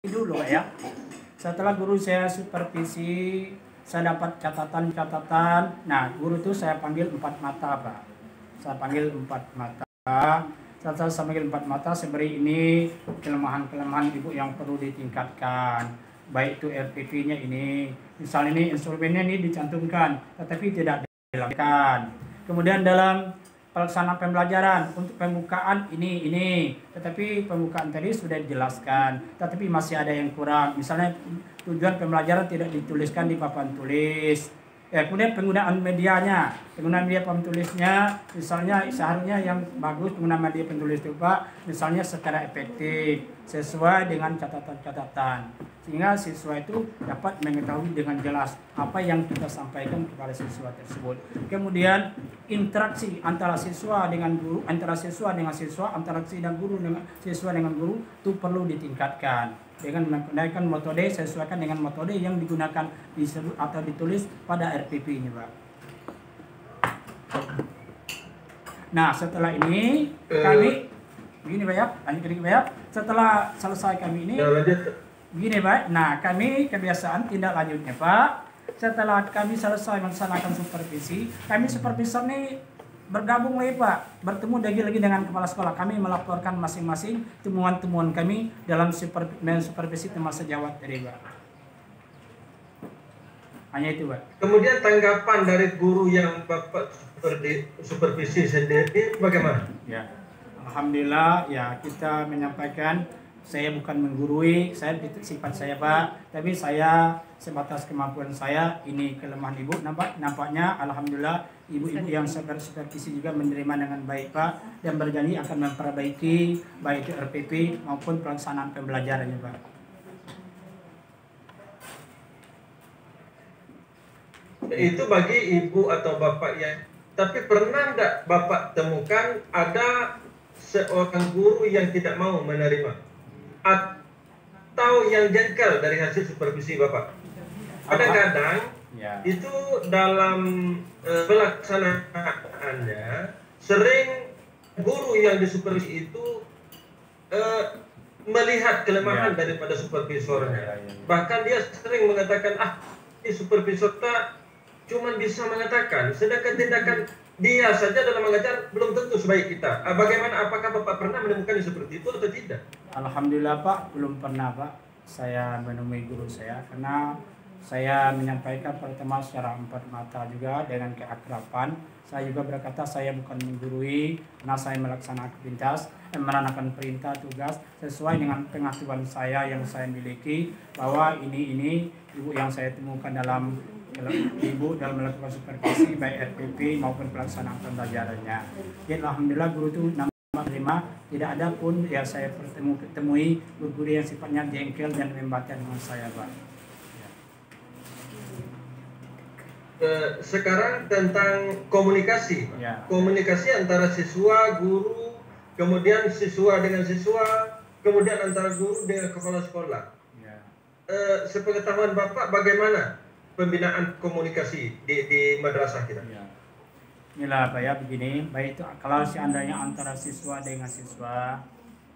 dulu ya. Setelah guru saya supervisi, saya dapat catatan-catatan. Nah, guru itu saya panggil 4 mata, Pak. Saya panggil 4 mata. Setelah saya panggil 4 mata, saya beri ini kelemahan-kelemahan ibu yang perlu ditingkatkan. Baik itu RPP-nya ini, misal ini instrumennya ini dicantumkan, tetapi tidak dilakukan. Kemudian dalam pelaksanaan pembelajaran untuk pembukaan ini, tetapi pembukaan tadi sudah dijelaskan, tetapi masih ada yang kurang. Misalnya tujuan pembelajaran tidak dituliskan di papan tulis. Kemudian penggunaan medianya, penggunaan media penulisnya, misalnya seharusnya yang bagus penggunaan media penulis itu Pak, misalnya secara efektif, sesuai dengan catatan-catatan, sehingga siswa itu dapat mengetahui dengan jelas apa yang kita sampaikan kepada siswa tersebut. Kemudian interaksi antara siswa dengan guru, antara siswa dengan siswa, antara dan guru dengan siswa dengan guru itu perlu ditingkatkan dengan menggunakan metode sesuaikan dengan metode yang digunakan disebut atau ditulis pada RPP ini, Pak. Nah, setelah ini kami begini Pak ya, lanjut lagi Pak ya. Setelah selesai kami ini begini Pak. Nah, kami kebiasaan tindak lanjutnya Pak. Setelah kami selesai melaksanakan supervisi, kami supervisor ini bergabung lagi Pak, bertemu lagi dengan kepala sekolah. Kami melaporkan masing-masing temuan-temuan kami dalam supervisi masa jawab tadi Pak. Hanya itu Pak. Kemudian tanggapan dari guru yang Bapak supervisi sendiri bagaimana? Ya, alhamdulillah ya, kita menyampaikan saya bukan menggurui, saya sifat saya Pak, tapi saya sebatas kemampuan saya. Ini kelemahan ibu nampaknya alhamdulillah ibu-ibu yang supervisi juga menerima dengan baik Pak, dan berjanji akan memperbaiki baik itu RPP maupun pelaksanaan pembelajarannya Pak. Itu bagi ibu atau bapak yang, tapi pernah enggak Bapak temukan ada seorang guru yang tidak mau menerima atau yang jengkel dari hasil supervisi Bapak? Kadang-kadang ya, itu dalam pelaksanaannya sering guru yang disupervisi itu melihat kelemahan daripada supervisornya. Bahkan dia sering mengatakan, ini supervisor tak cuma bisa mengatakan, sedangkan tindakan dia saja dalam mengajar belum tentu sebaik kita. Bagaimana, apakah Bapak pernah menemukan seperti itu atau tidak? Alhamdulillah Pak, belum pernah Pak saya menemui guru saya, karena saya menyampaikan pertama secara 4 mata juga dengan keakraban. Saya juga berkata saya bukan menggurui, karena saya melaksanakan menanakan perintah tugas sesuai dengan pengetahuan saya yang saya miliki, bahwa ini ibu yang saya temukan dalam melakukan supervisi baik RPP maupun pelaksanaan pembelajarannya. Jadi alhamdulillah guru itu terima, tidak ada pun ya saya temui guru yang sifatnya jengkel dan membantah dengan saya Pak. Sekarang tentang komunikasi, komunikasi antara siswa, guru, kemudian siswa dengan siswa, kemudian antara guru dengan kepala sekolah. Sepengetahuan Bapak bagaimana pembinaan komunikasi di madrasah kita? Inilah Pak ya, begini, baik itu kalau seandainya antara siswa dengan siswa,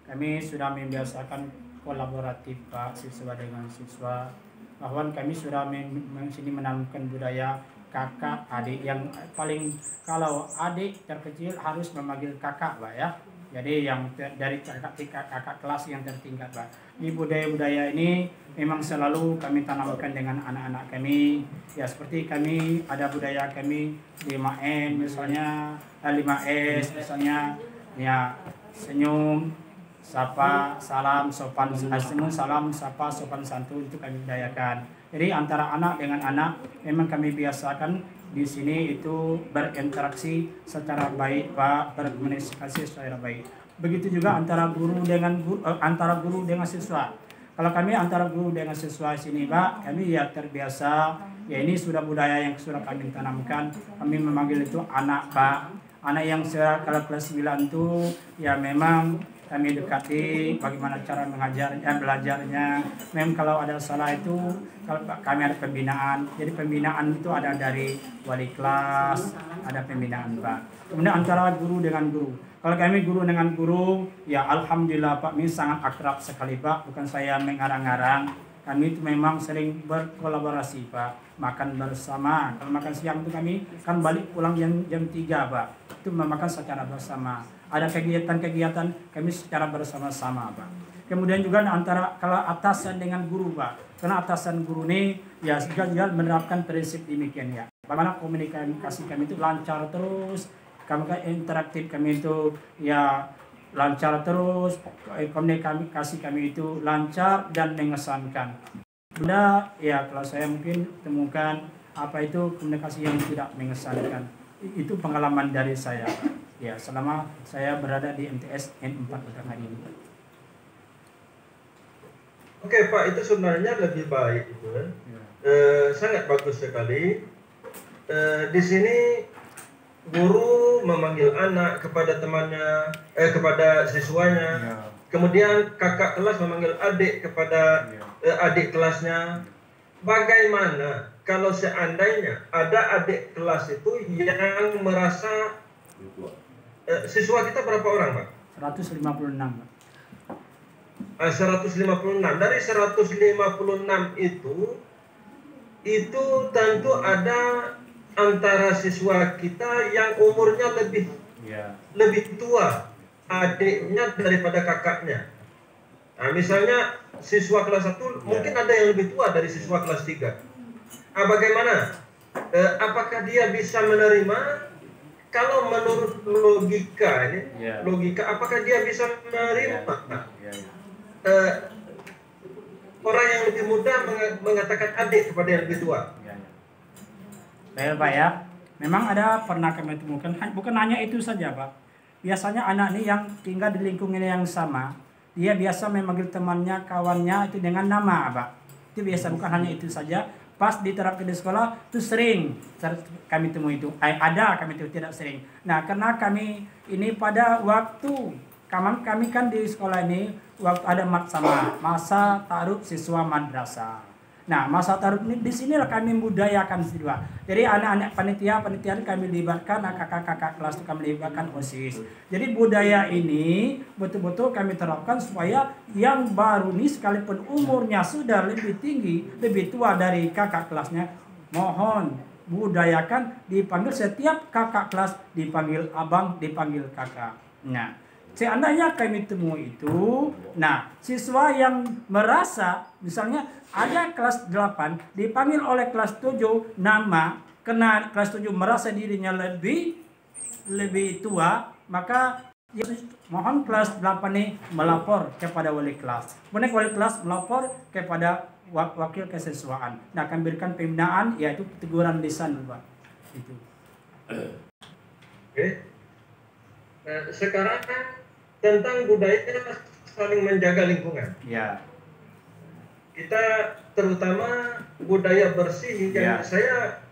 kami sudah membiasakan kolaboratif Pak, siswa dengan siswa, bahwa kami sudah menanamkan budaya kakak adik, yang paling kalau adik terkecil harus memanggil kakak Pak ya. Jadi yang dari kakak kelas yang tertingkat Pak. Ini budaya-budaya ini memang selalu kami tanamkan dengan anak-anak kami. Ya seperti kami ada budaya kami 5M misalnya, 5S misalnya, ya senyum, sapa, salam, sopan, senyum, salam, sapa, sopan, santun, itu kami budayakan. Jadi antara anak dengan anak memang kami biasakan di sini itu berinteraksi secara baik Pak, berkomunikasi secara baik. Begitu juga antara guru dengan siswa. Kalau kami antara guru dengan siswa sini Pak, kami ya terbiasa, ya ini sudah budaya yang sudah kami tanamkan. Kami memanggil itu anak Pak. Anak yang kalau kelas 9 itu ya memang kami dekati bagaimana cara mengajarnya, belajarnya. Memang kalau ada salah itu, kalau kami ada pembinaan. Jadi pembinaan itu ada dari wali kelas, ada pembinaan Pak. Kemudian antara guru dengan guru. Kalau kami guru dengan guru, ya alhamdulillah Pak, ini sangat akrab sekali Pak. Bukan saya mengarang-arang. Kami itu memang sering berkolaborasi Pak. Makan bersama. Kalau makan siang itu kami kan balik pulang jam 3 Pak. Itu memakan secara bersama. Ada kegiatan-kegiatan kami secara bersama-sama Pak. Kemudian juga antara kalau atasan dengan guru Pak. Karena atasan guru ini ya juga menerapkan prinsip demikian ya. Bagaimana komunikasi kami itu lancar terus. Kami interaktif kami itu ya lancar terus, komunikasi kami itu lancar dan mengesankan. Bunda ya kalau saya mungkin temukan apa itu komunikasi yang tidak mengesankan. Itu pengalaman dari saya ya selama saya berada di MTS N4 Utara ini. Oke Pak, itu sebenarnya lebih baik itu kan. Sangat bagus sekali. Di sini guru memanggil anak kepada temannya, kepada siswanya. Kemudian kakak kelas memanggil adik kepada adik kelasnya. Bagaimana kalau seandainya ada adik kelas itu yang merasa siswa kita berapa orang Pak? 156 Pak. 156. Dari 156 itu tentu ada antara siswa kita yang umurnya lebih tua adiknya daripada kakaknya. Nah, misalnya siswa kelas 1 mungkin ada yang lebih tua dari siswa kelas 3. Nah, bagaimana? Apakah dia bisa menerima? Kalau menurut logika ini, apakah dia bisa menerima? Orang yang lebih muda mengatakan adik kepada yang lebih tua. Baik Pak ya, memang ada pernah kami temukan, bukan hanya itu saja Pak. Biasanya anak ini yang tinggal di lingkungan yang sama, dia biasa memanggil temannya, kawannya itu dengan nama Pak. Itu biasa, bukan hanya itu saja. Pas diterapkan di sekolah itu sering kami temui itu. Ada kami itu tidak sering. Nah karena kami ini pada waktu kami kan di sekolah ini waktu ada masa taruh siswa madrasah. Nah masa taruh ini di sinilah kami budayakan siswa. Jadi anak-anak panitia kami libatkan, kakak-kakak kelas itu kami libatkan OSIS. Jadi budaya ini betul-betul kami terapkan supaya yang baru ini sekalipun umurnya sudah lebih tinggi, lebih tua dari kakak kelasnya, mohon budayakan dipanggil setiap kakak kelas dipanggil abang, dipanggil kakak. Nah, seandainya kami temui itu, nah siswa yang merasa misalnya ada kelas 8 dipanggil oleh kelas 7 nama, karena kelas 7 merasa dirinya lebih tua, maka ya, mohon kelas 8 ini melapor kepada wali kelas. Kemudian wali kelas melapor kepada wakil kesiswaan. Nah, akan berikan pembinaan yaitu teguran lisan Pak. Itu. Oke. Nah, sekarang tentang budaya saling menjaga lingkungan. Ya. Kita terutama budaya bersih yang saya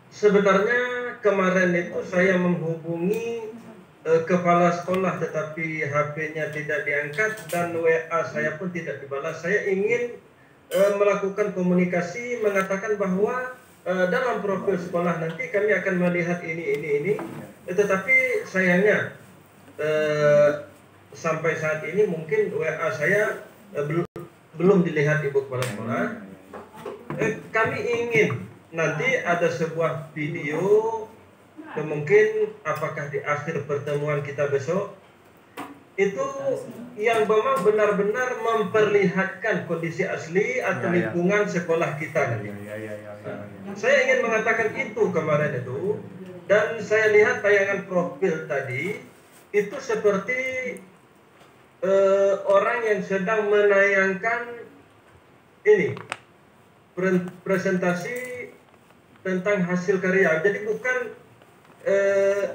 sebenarnya kemarin itu saya menghubungi kepala sekolah tetapi HP-nya tidak diangkat dan WA saya pun tidak dibalas. Saya ingin melakukan komunikasi mengatakan bahwa dalam profil sekolah nanti kami akan melihat ini. Tetapi sayangnya sampai saat ini mungkin WA saya belum dilihat Ibu Kepala Sekolah. Kami ingin nanti ada sebuah video, mungkin apakah di akhir pertemuan kita besok, itu yang memang benar-benar memperlihatkan kondisi asli atau lingkungan sekolah kita nanti. Saya ingin mengatakan itu kemarin itu, dan saya lihat tayangan profil tadi, itu seperti orang yang sedang menayangkan ini presentasi tentang hasil karya. Jadi bukan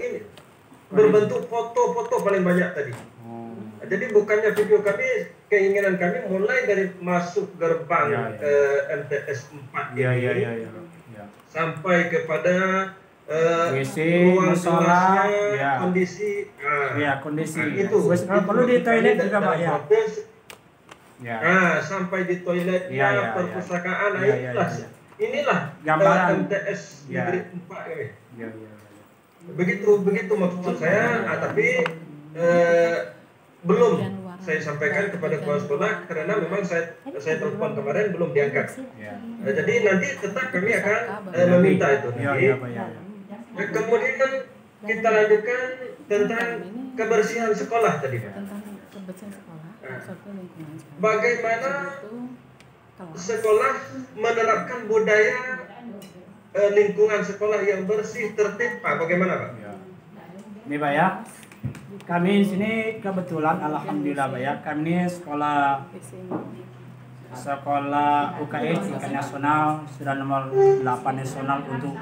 ini berbentuk foto-foto paling banyak tadi. Jadi bukannya video kami, keinginan kami mulai dari masuk gerbang MTS 4 ini sampai kepada ruang kelasnya, kondisi kondisi itu perlu di toilet juga Pak ya. Nah, sampai di toiletnya, perpustakaan, inilah gambaran MTS Negeri 4 ini. Begitu maksud saya, tapi belum saya sampaikan kepada kepala sekolah karena memang saya telepon kemarin belum diangkat. Ya. Jadi nanti tetap kami akan meminta itu. Ya, Pak, ya. Kemudian kita lanjutkan tentang kebersihan sekolah tadi, Pak. Tentang kebersihan sekolah, satu lingkungan sekolah. Bagaimana Itu kelas. sekolah menerapkan budaya lingkungan sekolah yang bersih, tertib, Pak? Bagaimana, Pak? Ya. Ini Pak ya, kami di sini kebetulan alhamdulillah Pak ya, kami sekolah UKS tingkat nasional sudah nomor 8 nasional untuk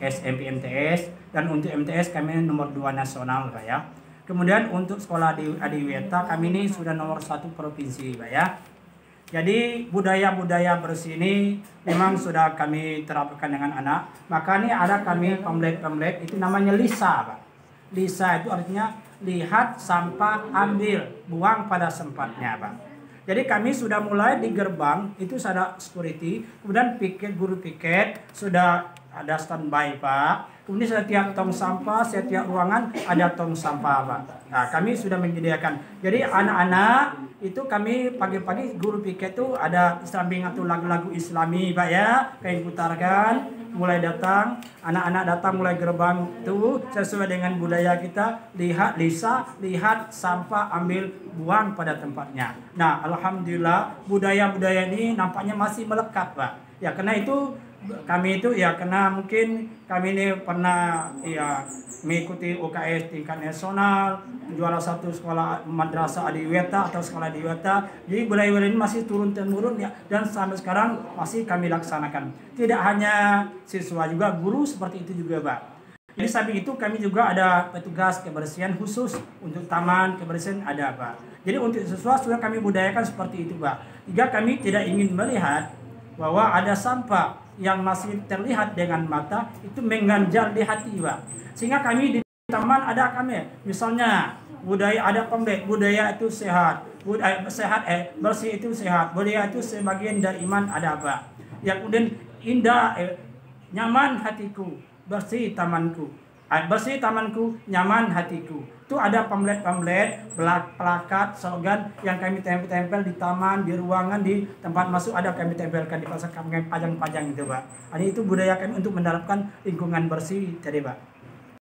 SMP MTS, dan untuk MTS kami nomor 2 nasional Pak ya. Kemudian untuk sekolah di Adiwiyata kami ini sudah nomor 1 provinsi Pak ya. Jadi budaya-budaya bersih ini memang sudah kami terapkan dengan anak. Maka ini ada kami pamflet itu namanya LISA Pak. LISA itu artinya lihat, sampah, ambil, buang pada tempatnya Pak. Jadi kami sudah mulai di gerbang itu ada security, kemudian guru piket sudah ada standby Pak. Kemudian setiap tong sampah, setiap ruangan ada tong sampah Pak. Nah, kami sudah menyediakan. Jadi anak-anak itu kami pagi-pagi guru piket itu ada samping atau lagu-lagu Islami Pak ya, kami putarkan. Mulai datang, anak-anak datang mulai gerbang itu sesuai dengan budaya kita, lihat LISA, lihat sampah, ambil, buang pada tempatnya. Nah, alhamdulillah budaya-budaya ini nampaknya masih melekat Pak. Ya karena itu kami itu ya karena mungkin kami ini pernah ya mengikuti UKS tingkat nasional, juara 1 sekolah madrasah Adiwiyata atau sekolah Adiwiyata. Jadi budaya-budaya ini masih turun-temurun ya, dan sampai sekarang masih kami laksanakan. Tidak hanya siswa, juga guru seperti itu juga Pak. Jadi samping itu kami juga ada petugas kebersihan khusus untuk taman kebersihan ada Pak. Jadi untuk siswa sudah kami budayakan seperti itu Pak. Jika kami tidak ingin melihat bahwa ada sampah yang masih terlihat dengan mata itu mengganjal di hati Pak. Sehingga kami di taman ada kami misalnya budaya ada pamflet budaya itu sehat, budaya sehat bersih itu sehat, budaya itu sebagian dari iman ada Pak. Yang kemudian indah nyaman hatiku, bersih tamanku. Bersih tamanku, nyaman hatiku. Itu ada pamflet-pamflet, plakat, slogan yang kami tempel di taman, di ruangan, di tempat masuk ada kami tempelkan di pasar kami pajang-pajang itu Pak. Ini itu budaya kami untuk menerapkan lingkungan bersih tadi Pak.